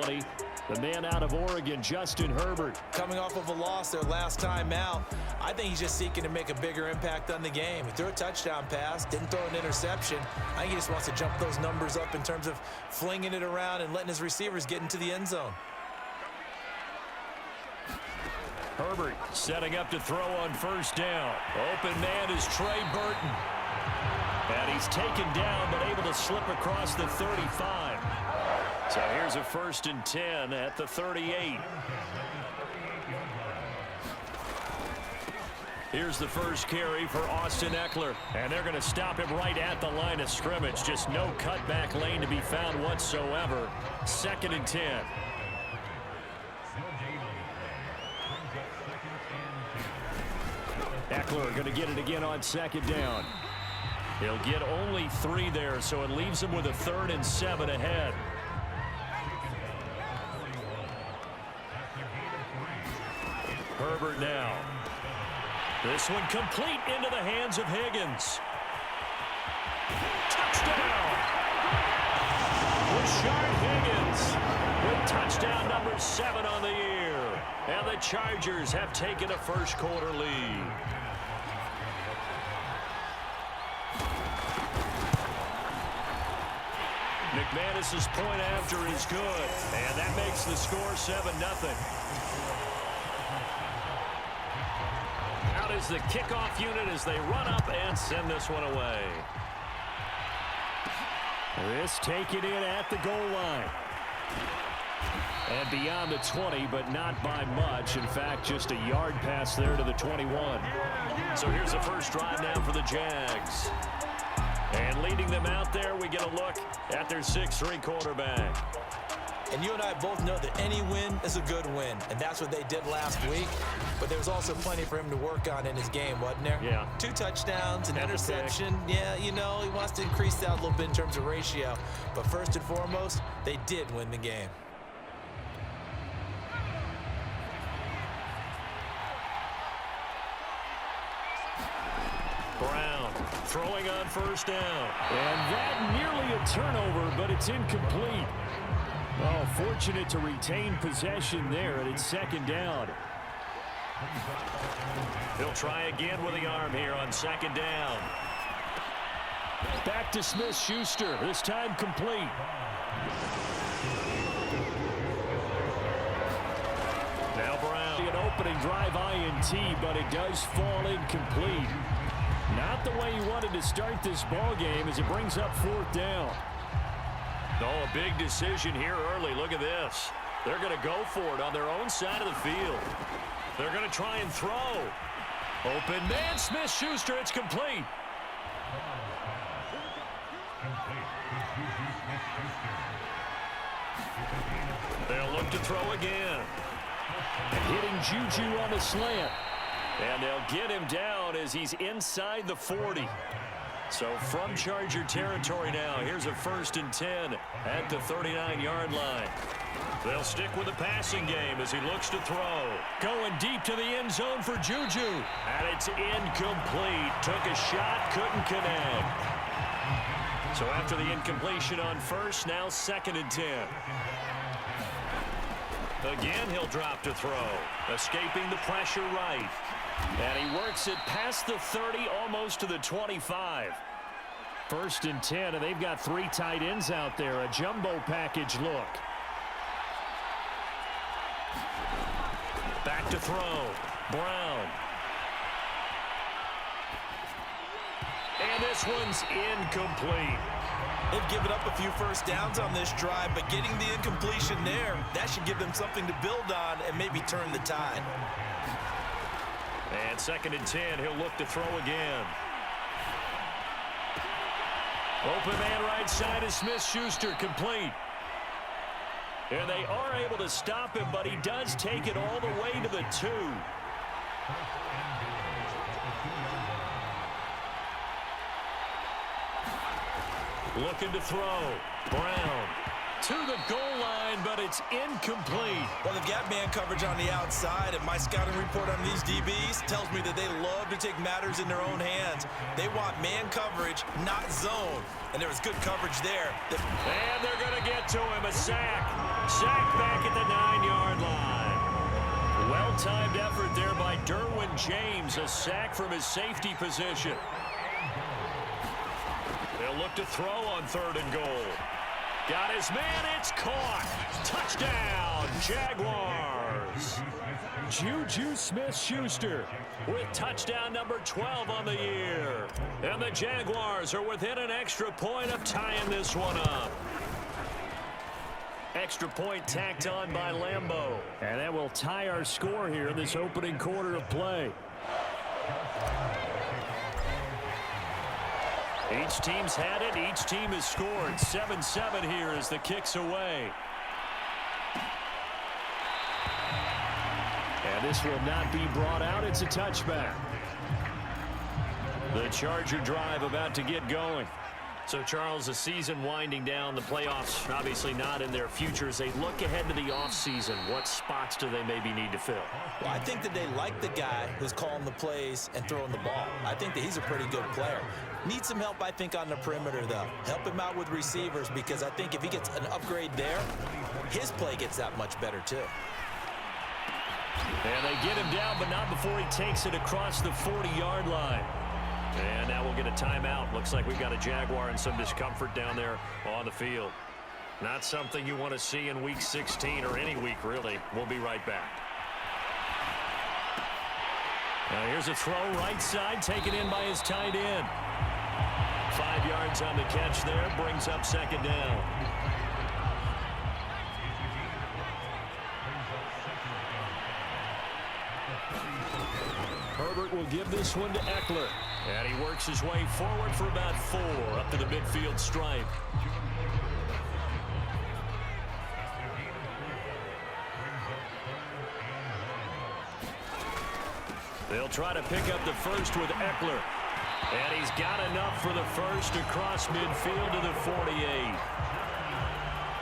20. The man out of Oregon, Justin Herbert. Coming off of a loss their last time out, I think he's just seeking to make a bigger impact on the game. He threw a touchdown pass, didn't throw an interception. I think he just wants to jump those numbers up in terms of flinging it around and letting his receivers get into the end zone. Herbert setting up to throw on first down. Open man is Trey Burton. And he's taken down but able to slip across the 35. So here's a 1st and 10 at the 38. Here's the first carry for Austin Eckler. And they're going to stop him right at the line of scrimmage. Just no cutback lane to be found whatsoever. 2nd and 10. Eckler going to get it again on 2nd down. He'll get only 3 there, so it leaves him with a 3rd and 7 ahead. Herbert now. This one complete into the hands of Higgins. Touchdown! Rashard Higgins with touchdown number 7 on the year. And the Chargers have taken a first-quarter lead. McManus's point after is good. And that makes the score 7-0. Out is the kickoff unit as they run up and send this one away. This taken in at the goal line. And beyond the 20, but not by much. In fact, just a yard pass there to the 21. So here's the first drive now for the Jags. And leading them out there, we get a look at their 6'3" quarterback. And you and I both know that any win is a good win, and that's what they did last week. But there's also plenty for him to work on in his game, wasn't there? Yeah. 2 touchdowns, an interception. Yeah, you know, he wants to increase that a little bit in terms of ratio. But first and foremost, they did win the game. Brown throwing on first down. And that nearly a turnover, but it's incomplete. Oh, fortunate to retain possession there, and it's 2nd down. He'll try again with the arm here on 2nd down. Back to Smith-Schuster, this time complete. Now Brown. An opening drive INT, but it does fall incomplete. Not the way he wanted to start this ball game as it brings up 4th down. Oh, a big decision here early. Look at this. They're going to go for it on their own side of the field. They're going to try and throw. Open man, Smith-Schuster. It's complete. They'll look to throw again. Hitting Juju on the slant. And they'll get him down as he's inside the 40. So from Charger territory now, here's a 1st and 10 at the 39-yard line. They'll stick with the passing game as he looks to throw. Going deep to the end zone for Juju. And it's incomplete. Took a shot, couldn't connect. So after the incompletion on first, now 2nd and 10. Again, he'll drop to throw. Escaping the pressure right. And he works it past the 30, almost to the 25. 1st and 10, and they've got 3 tight ends out there. A jumbo package look. Back to throw. Brown. And this one's incomplete. They've given up a few first downs on this drive, but getting the incompletion there, that should give them something to build on and maybe turn the tide. And 2nd and 10, he'll look to throw again. Open man right side is Smith-Schuster, complete. And they are able to stop him, but he does take it all the way to the 2. Looking to throw. Brown to the goal line, but it's incomplete. Well, they've got man coverage on the outside, and my scouting report on these DBs tells me that they love to take matters in their own hands. They want man coverage, not zone. And there was good coverage there. And they're going to get to him. A sack. Sacked back at the 9-yard line. Well-timed effort there by Derwin James. A sack from his safety position. They'll look to throw on 3rd and goal. Got his man. It's caught. Touchdown, Jaguars. Juju Smith-Schuster with touchdown number 12 on the year. And the Jaguars are within an extra point of tying this one up. Extra point tacked on by Lambeau. And that will tie our score here in this opening quarter of play. Each team's had it. Each team has scored. 7-7 here as the kick's away. And this will not be brought out. It's a touchback. The Charger drive about to get going. So, Charles, the season winding down, the playoffs obviously not in their future. As they look ahead to the offseason, what spots do they maybe need to fill? Well, I think that they like the guy who's calling the plays and throwing the ball. I think that he's a pretty good player. Needs some help, I think, on the perimeter, though. Help him out with receivers, because I think if he gets an upgrade there, his play gets that much better, too. And they get him down, but not before he takes it across the 40-yard line. And now we'll get a timeout. Looks like we've got a Jaguar and some discomfort down there on the field. Not something you want to see in Week 16 or any week, really. We'll be right back. Now here's a throw right side, taken in by his tight end. 5 yards on the catch there, brings up 2nd down. Herbert will give this one to Eckler. And he works his way forward for about 4 up to the midfield stripe. They'll try to pick up the first with Eckler. And he's got enough for the first across midfield to the 48.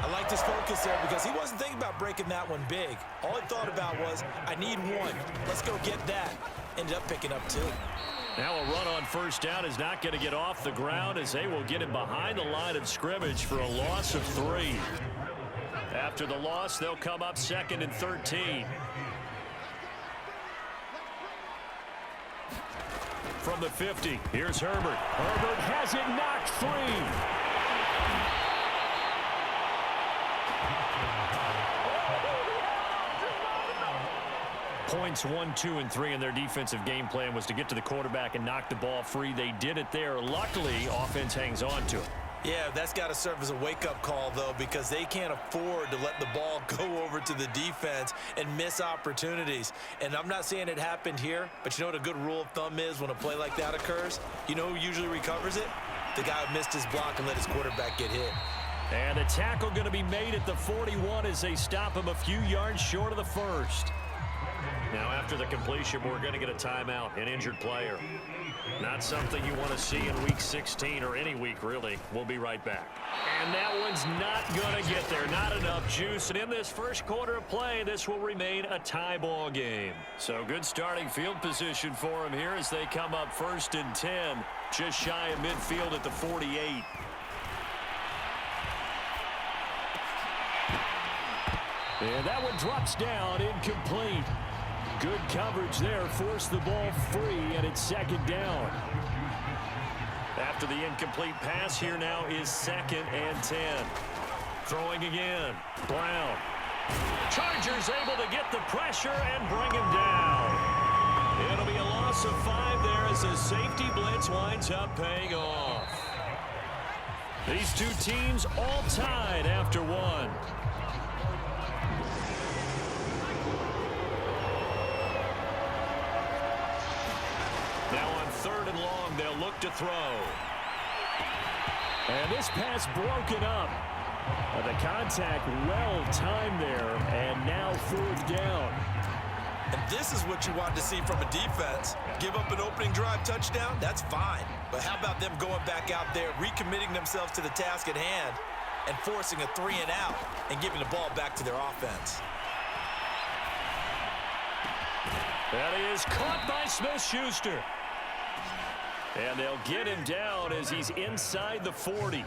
I like his focus there because he wasn't thinking about breaking that one big. All he thought about was, I need one. Let's go get that. Ended up picking up 2. Now a run on first down is not going to get off the ground as they will get him behind the line of scrimmage for a loss of 3. After the loss, they'll come up 2nd and 13. From the 50, here's Herbert. Herbert has it knocked free. Points 1, 2, and 3 in their defensive game plan was to get to the quarterback and knock the ball free. They did it there. Luckily, offense hangs on to it. Yeah, that's got to serve as a wake-up call, though, because they can't afford to let the ball go over to the defense and miss opportunities. And I'm not saying it happened here, but you know what a good rule of thumb is when a play like that occurs? You know who usually recovers it? The guy who missed his block and let his quarterback get hit. And a tackle going to be made at the 41 as they stop him a few yards short of the first. Now, after the completion, we're going to get a timeout, an injured player. Not something you want to see in Week 16 or any week, really. We'll be right back. And that one's not going to get there. Not enough juice. And in this first quarter of play, this will remain a tie ball game. So good starting field position for them here as they come up 1st and 10, just shy of midfield at the 48. And that one drops down, incomplete. Good coverage there, forced the ball free, and it's 2nd down. After the incomplete pass, here now is 2nd and 10. Throwing again, Brown. Chargers able to get the pressure and bring him down. It'll be a loss of 5 there as the safety blitz winds up paying off. These two teams all tied after 1. Now on 3rd and long, they'll look to throw. And this pass broken up. The contact well timed there, and now 4th down. And this is what you want to see from a defense. Give up an opening drive touchdown, that's fine. But how about them going back out there, recommitting themselves to the task at hand, and forcing a 3 and out, and giving the ball back to their offense. That is caught by Smith-Schuster. And they'll get him down as he's inside the 40.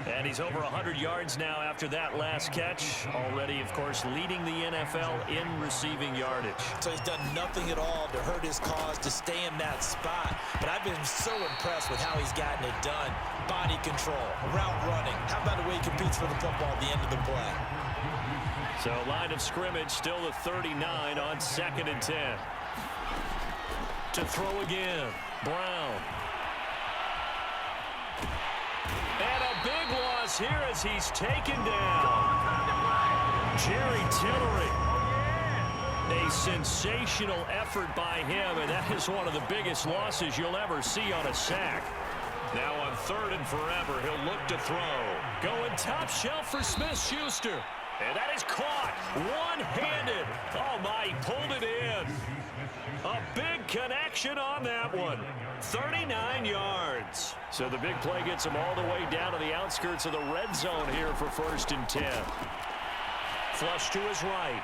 And he's over 100 yards now after that last catch. Already, of course, leading the NFL in receiving yardage. So he's done nothing at all to hurt his cause, to stay in that spot. But I've been so impressed with how he's gotten it done. Body control, route running. How about the way he competes for the football at the end of the play? So line of scrimmage still the 39 on 2nd and 10. To throw again, Brown. And a big loss here as he's taken down. Jerry Tillery. A sensational effort by him, and that is one of the biggest losses you'll ever see on a sack. Now on 3rd and forever, he'll look to throw. Going top shelf for Smith-Schuster. And that is caught one-handed. Oh, my, he pulled it in. A big connection on that one. 39 yards. So the big play gets him all the way down to the outskirts of the red zone here for 1st and 10. Flush to his right.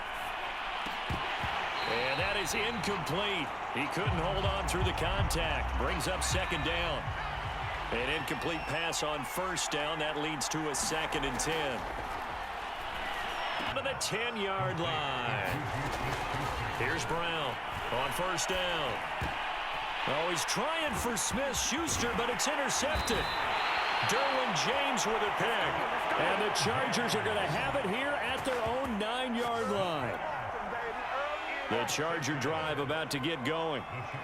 And that is incomplete. He couldn't hold on through the contact. Brings up 2nd down. An incomplete pass on 1st down. That leads to a 2nd and 10. To the 10-yard line. Here's Brown on 1st down. Oh, he's trying for Smith-Schuster, but it's intercepted. Derwin James with a pick. And the Chargers are going to have it here at their own 9-yard line. The Charger drive about to get going.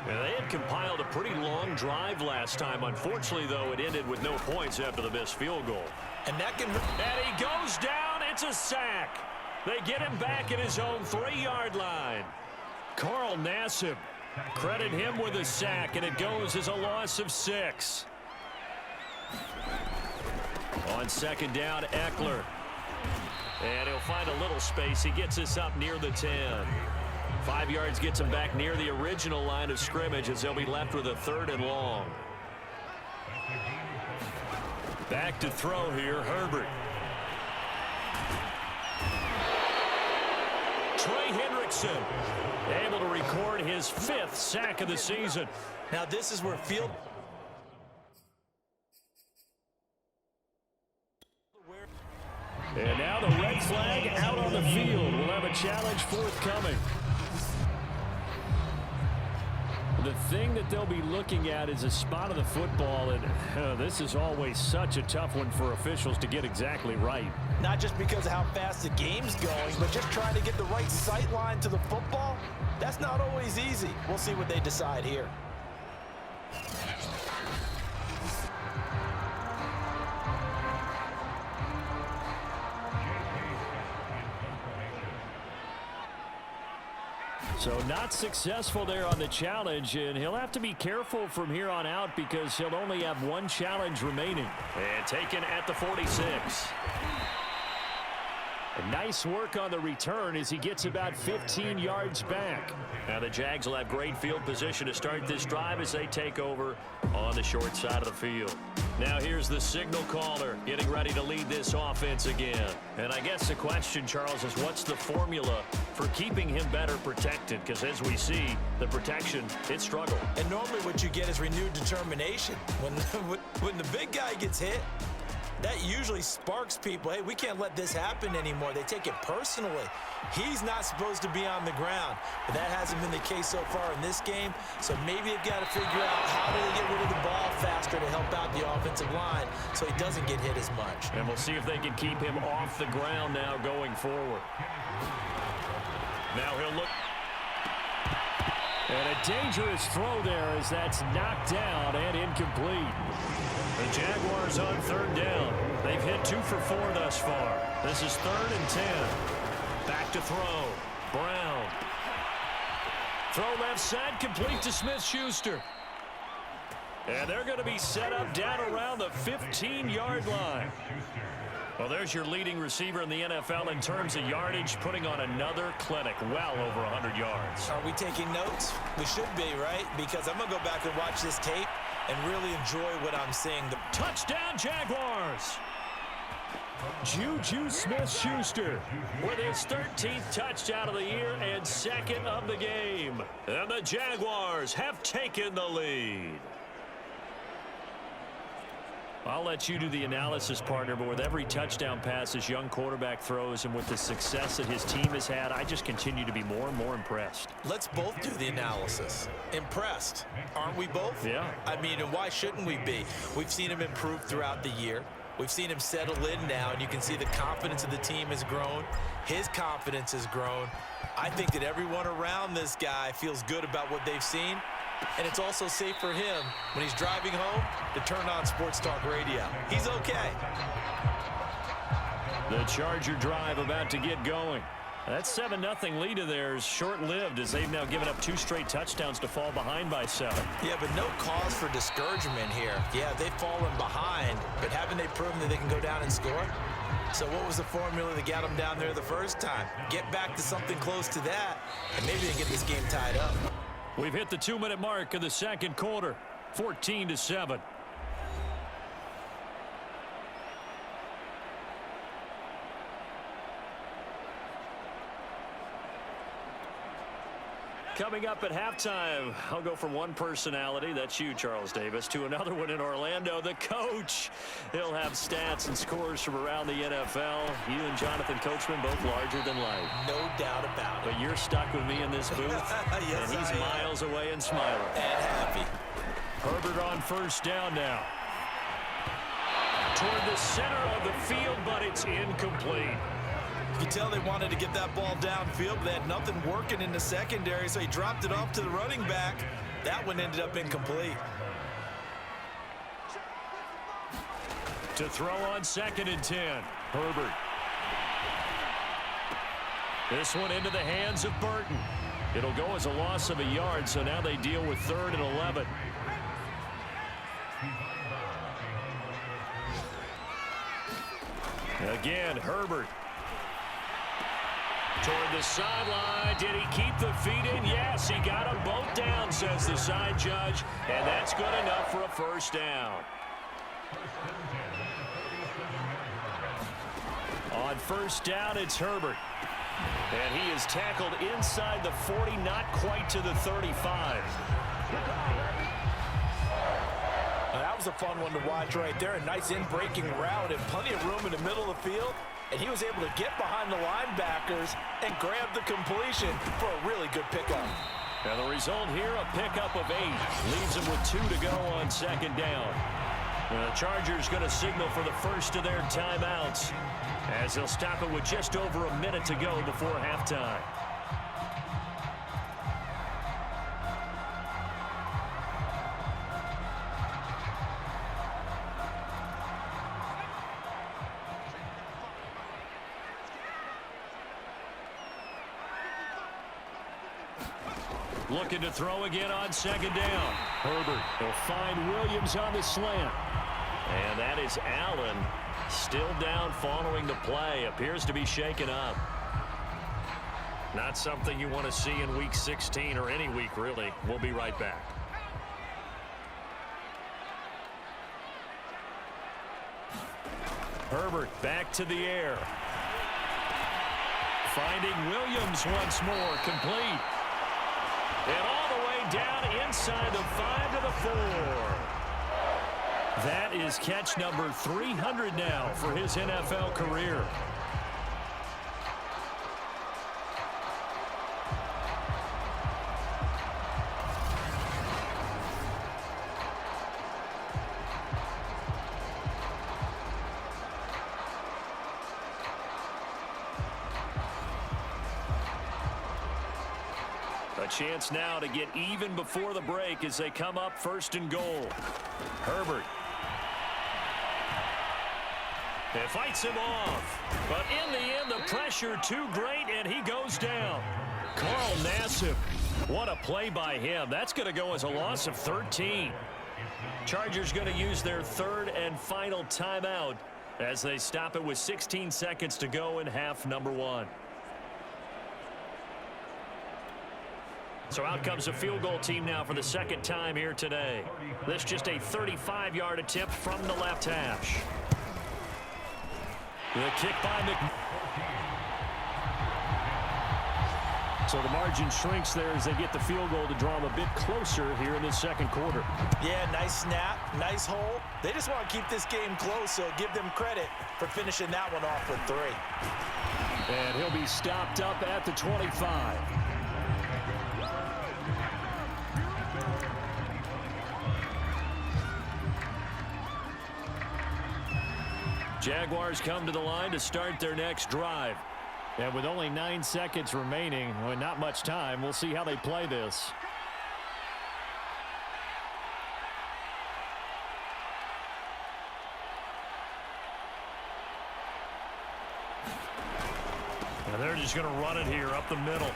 And they had compiled a pretty long drive last time. Unfortunately, though, it ended with no points after the missed field goal. And he goes down. It's a sack. They get him back at his own 3-yard line. Carl Nassib, credit him with a sack, and it goes as a loss of 6. On 2nd down, Eckler. And he'll find a little space. He gets us up near the 10. 5 yards gets him back near the original line of scrimmage as they'll be left with a 3rd and long. Back to throw here, Herbert. Trey Hendrickson able to record his 5th sack of the season. Now this is where field... And now the red flag out on the field. We'll have a challenge forthcoming. The thing that they'll be looking at is a spot of the football, and this is always such a tough one for officials to get exactly right. Not just because of how fast the game's going, but just trying to get the right sight line to the football. That's not always easy. We'll see what they decide here. So not successful there on the challenge, and he'll have to be careful from here on out because he'll only have one challenge remaining. And taken at the 46. And nice work on the return as he gets about 15 yards back. Now the Jags will have great field position to start this drive as they take over on the short side of the field. Now here's the signal caller getting ready to lead this offense again. And I guess the question, Charles, is what's the formula for keeping him better protected? Because as we see, the protection, it struggled. And normally what you get is renewed determination. When the big guy gets hit, that usually sparks people. Hey, we can't let this happen anymore. They take it personally. He's not supposed to be on the ground, but that hasn't been the case so far in this game. So maybe they've got to figure out how do they get rid of the ball faster to help out the offensive line so he doesn't get hit as much. And we'll see if they can keep him off the ground now going forward. Now he'll look. And a dangerous throw there as that's knocked down and incomplete. The Jaguars on 3rd down. They've hit 2 for 4 thus far. This is 3rd and 10. Back to throw. Brown. Throw left side, complete to Smith-Schuster. And they're going to be set up down around the 15-yard line. Well, there's your leading receiver in the NFL in terms of yardage, putting on another clinic, well over 100 yards. Are we taking notes? We should be, right? Because I'm going to go back and watch this tape and really enjoy what I'm seeing. The touchdown, Jaguars! Juju Smith-Schuster with his 13th touchdown of the year and 2nd of the game. And the Jaguars have taken the lead. I'll let you do the analysis, partner, but with every touchdown pass this young quarterback throws and with the success that his team has had, I just continue to be more and more impressed. Let's both do the analysis. Impressed. Aren't we both? Yeah. I mean, and why shouldn't we be? We've seen him improve throughout the year. We've seen him settle in now, and you can see the confidence of the team has grown. His confidence has grown. I think that everyone around this guy feels good about what they've seen. And it's also safe for him when he's driving home to turn on Sports Talk Radio. He's okay. The Charger drive about to get going. That 7-0 lead of theirs short-lived as they've now given up 2 straight touchdowns to fall behind by 7. Yeah, but no cause for discouragement here. Yeah, they've fallen behind, but haven't they proven that they can go down and score? So what was the formula that got them down there the first time? Get back to something close to that, and maybe they can get this game tied up. We've hit the 2-minute mark of the second quarter, 14-7. Coming up at halftime, I'll go from one personality, that's you, Charles Davis, to another one in Orlando, the coach. He'll have stats and scores from around the NFL. You and Jonathan Coachman both larger than life. No doubt about it. But you're stuck with me in this booth, yes, and he's miles away and smiling. And happy. Herbert on first down now. Toward the center of the field, but it's incomplete. You can tell they wanted to get that ball downfield, but they had nothing working in the secondary, so he dropped it off to the running back. That one ended up incomplete. To throw on 2nd and 10, Herbert. This one into the hands of Burton. It'll go as a loss of a yard, so now they deal with 3rd and 11. Again, Herbert. Toward the sideline. Did he keep the feet in? Yes, he got them both down, says the side judge. And that's good enough for a first down. On first down, it's Herbert. And he is tackled inside the 40, not quite to the 35. That was a fun one to watch right there. A nice in-breaking route and plenty of room in the middle of the field. And he was able to get behind the linebackers and grab the completion for a really good pickup. And the result here, a pickup of 8. Leaves him with 2 to go on 2nd down. And the Chargers going to signal for the first of their timeouts as they'll stop it with just over a minute to go before halftime. Looking to throw again on 2nd down. Herbert will find Williams on the slant. And that is Allen still down following the play. Appears to be shaken up. Not something you want to see in week 16 or any week, really. We'll be right back. Herbert back to the air. Finding Williams once more, complete. And all the way down inside the 5 to the 4. That is catch number 300 now for his NFL career. A chance now to get even before the break as they come up 1st and goal. Herbert. It fights him off. But in the end, the pressure too great, and he goes down. Carl Nassib. What a play by him. That's going to go as a loss of 13. Chargers going to use their 3rd and final timeout as they stop it with 16 seconds to go in half number 1. So out comes a field goal team now for the 2nd time here today. This just a 35-yard attempt from the left hash. The kick by McNair. So the margin shrinks there as they get the field goal to draw them a bit closer here in the 2nd quarter. Yeah, nice snap, nice hole. They just want to keep this game close, so give them credit for finishing that one off with 3. And he'll be stopped up at the 25. Jaguars come to the line to start their next drive. And with only 9 seconds remaining, well, not much time, we'll see how they play this. And they're just going to run it here up the middle.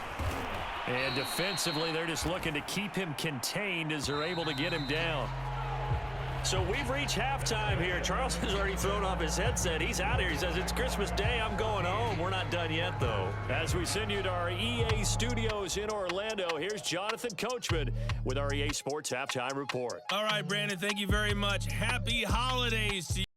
And defensively, they're just looking to keep him contained as they're able to get him down. So we've reached halftime here. Charles has already thrown off his headset. He's out here. He says, it's Christmas Day. I'm going home. We're not done yet, though. As we send you to our EA studios in Orlando, here's Jonathan Coachman with our EA Sports Halftime Report. All right, Brandon, thank you very much. Happy holidays to you.